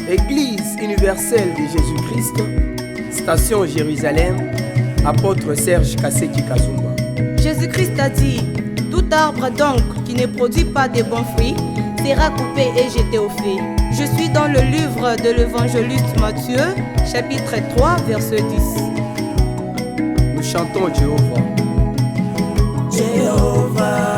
Église universelle de Jésus-Christ, Station Jérusalem, apôtre Serge Kaseki Kazumba. Jésus-Christ a dit, tout arbre donc qui ne produit pas de bons fruits sera coupé et jeté au feu. Je suis dans le livre de l'évangéliste Matthieu, chapitre 3, verset 10. Nous chantons Jéhovah. Jéhovah.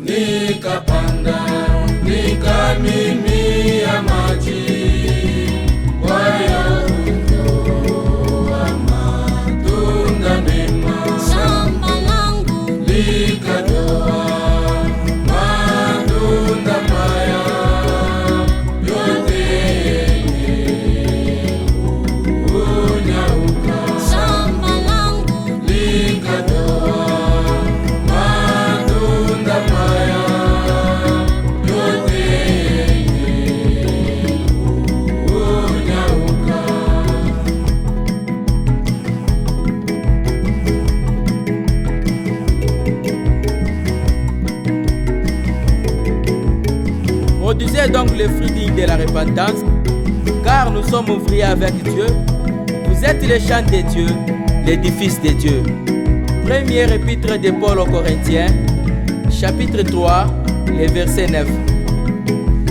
Nikapanda, nikamimia maji, kwa hiyo kutoa matunda mema. Shamba langu likatoa matunda maya, yote yenye kunyauka. Shamba langu likatoa matunda maya. Produisez donc les fruits dignes de la repentance, car nous sommes ouvriers avec Dieu. Vous êtes les champs de Dieu, l'édifice de Dieu. Première épître de Paul aux Corinthiens, chapitre 3, le verset 9.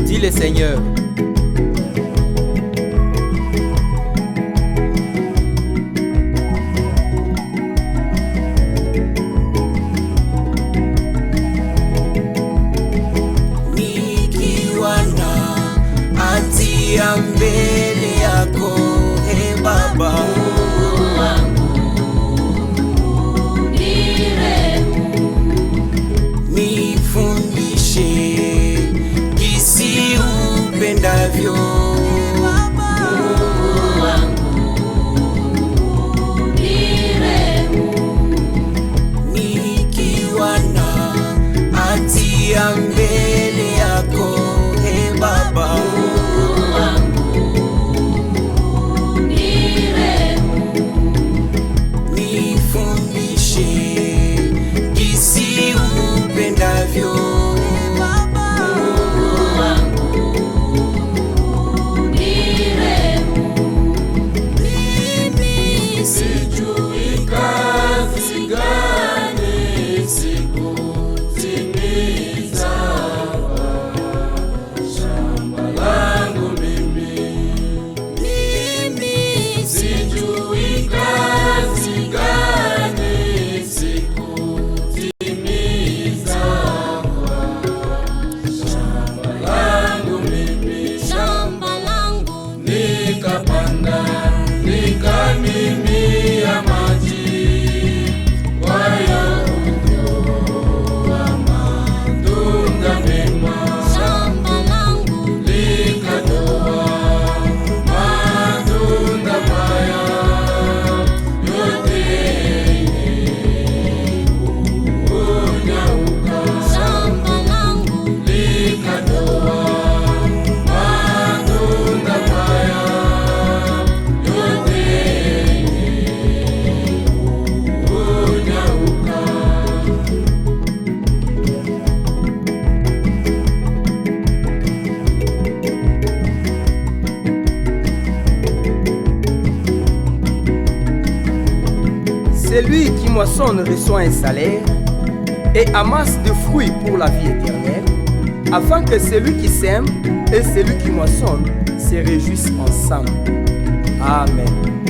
Dit le Seigneur. Ya mbele yako, e Baba, nifundishe jinsi upendavyo. Nikiwa na hatia mbele yako, e Baba, moissonne reçoit un salaire et amasse de fruits pour la vie éternelle, afin que celui qui sème et celui qui moissonne se réjouissent ensemble. Amen.